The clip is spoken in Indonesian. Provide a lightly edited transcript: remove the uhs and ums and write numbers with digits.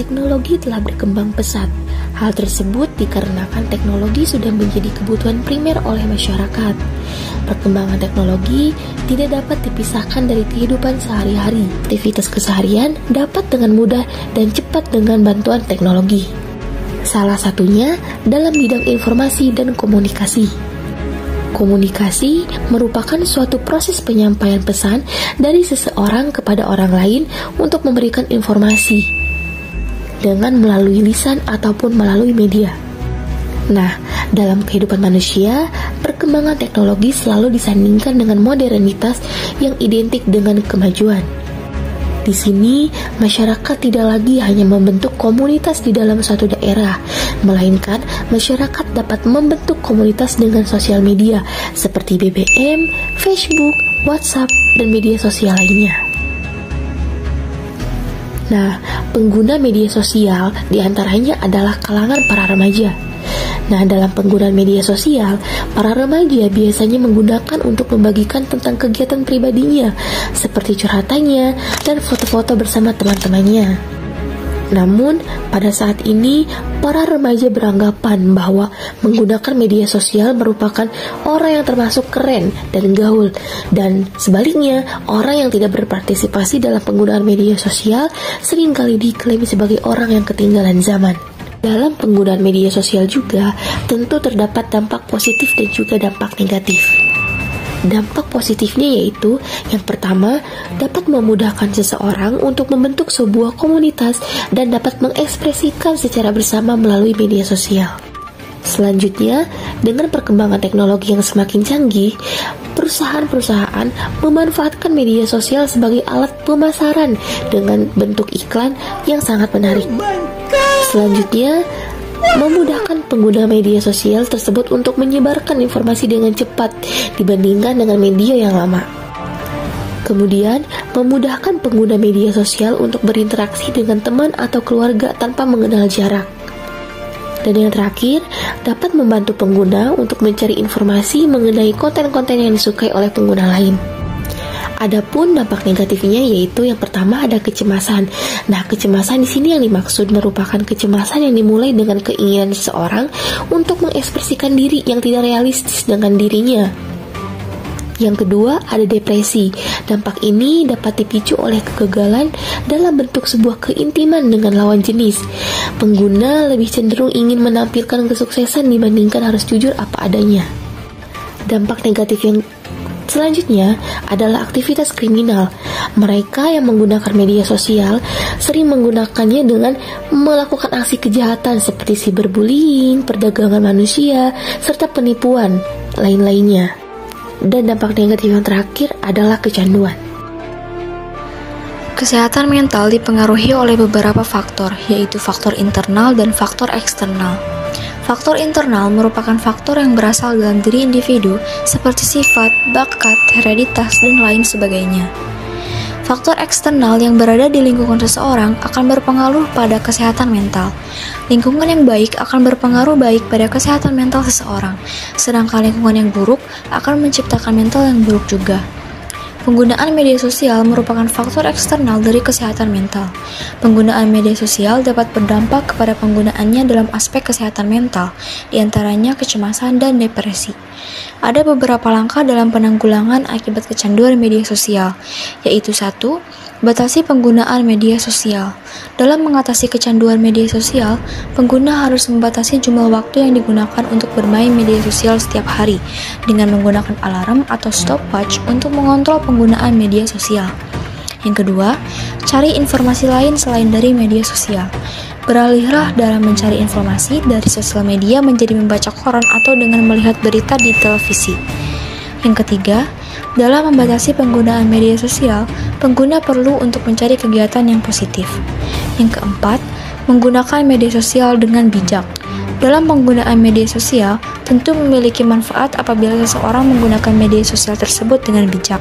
teknologi telah berkembang pesat. Hal tersebut dikarenakan teknologi sudah menjadi kebutuhan primer oleh masyarakat. Perkembangan teknologi tidak dapat dipisahkan dari kehidupan sehari-hari. Aktivitas keseharian dapat dengan mudah dan cepat dengan bantuan teknologi. Salah satunya dalam bidang informasi dan komunikasi. Komunikasi merupakan suatu proses penyampaian pesan dari seseorang kepada orang lain untuk memberikan informasi dengan melalui lisan ataupun melalui media. Nah, dalam kehidupan manusia, perkembangan teknologi selalu disandingkan dengan modernitas yang identik dengan kemajuan. Di sini, masyarakat tidak lagi hanya membentuk komunitas di dalam suatu daerah, melainkan masyarakat dapat membentuk komunitas dengan sosial media seperti BBM, Facebook, WhatsApp, dan media sosial lainnya. Nah, pengguna media sosial diantaranya adalah kalangan para remaja. Nah, dalam penggunaan media sosial, para remaja biasanya menggunakan untuk membagikan tentang kegiatan pribadinya, seperti curhatannya dan foto-foto bersama teman-temannya. Namun, pada saat ini, para remaja beranggapan bahwa menggunakan media sosial merupakan orang yang termasuk keren dan gaul, dan sebaliknya, orang yang tidak berpartisipasi dalam penggunaan media sosial seringkali diklaim sebagai orang yang ketinggalan zaman. Dalam penggunaan media sosial juga tentu terdapat dampak positif dan juga dampak negatif. Dampak positifnya yaitu yang pertama, dapat memudahkan seseorang untuk membentuk sebuah komunitas dan dapat mengekspresikan secara bersama melalui media sosial. Selanjutnya, dengan perkembangan teknologi yang semakin canggih, perusahaan-perusahaan memanfaatkan media sosial sebagai alat pemasaran dengan bentuk iklan yang sangat menarik. Selanjutnya, memudahkan pengguna media sosial tersebut untuk menyebarkan informasi dengan cepat dibandingkan dengan media yang lama. Kemudian, memudahkan pengguna media sosial untuk berinteraksi dengan teman atau keluarga tanpa mengenal jarak. Dan yang terakhir, dapat membantu pengguna untuk mencari informasi mengenai konten-konten yang disukai oleh pengguna lain. Adapun dampak negatifnya yaitu yang pertama ada kecemasan. Nah, kecemasan di sini yang dimaksud merupakan kecemasan yang dimulai dengan keinginan seseorang untuk mengekspresikan diri yang tidak realistis dengan dirinya. Yang kedua, ada depresi. Dampak ini dapat dipicu oleh kegagalan dalam bentuk sebuah keintiman dengan lawan jenis. Pengguna lebih cenderung ingin menampilkan kesuksesan dibandingkan harus jujur apa adanya. Dampak negatif yang selanjutnya adalah aktivitas kriminal. Mereka yang menggunakan media sosial sering menggunakannya dengan melakukan aksi kejahatan seperti cyberbullying, perdagangan manusia, serta penipuan lain-lainnya. Dan dampak negatif yang terakhir adalah kecanduan. Kesehatan mental dipengaruhi oleh beberapa faktor, yaitu faktor internal dan faktor eksternal. Faktor internal merupakan faktor yang berasal dalam diri individu seperti sifat, bakat, hereditas, dan lain sebagainya. Faktor eksternal yang berada di lingkungan seseorang akan berpengaruh pada kesehatan mental. Lingkungan yang baik akan berpengaruh baik pada kesehatan mental seseorang, sedangkan lingkungan yang buruk akan menciptakan mental yang buruk juga. Penggunaan media sosial merupakan faktor eksternal dari kesehatan mental. Penggunaan media sosial dapat berdampak kepada penggunaannya dalam aspek kesehatan mental, diantaranya kecemasan dan depresi. Ada beberapa langkah dalam penanggulangan akibat kecanduan media sosial, yaitu 1. Batasi penggunaan media sosial. Dalam mengatasi kecanduan media sosial, pengguna harus membatasi jumlah waktu yang digunakan untuk bermain media sosial setiap hari dengan menggunakan alarm atau stopwatch untuk mengontrol penggunaan media sosial. Yang kedua, cari informasi lain selain dari media sosial. Beralihlah dalam mencari informasi dari sosial media menjadi membaca koran atau dengan melihat berita di televisi. Yang ketiga, dalam membatasi penggunaan media sosial, pengguna perlu untuk mencari kegiatan yang positif. Yang keempat, menggunakan media sosial dengan bijak. Dalam penggunaan media sosial, tentu memiliki manfaat apabila seseorang menggunakan media sosial tersebut dengan bijak.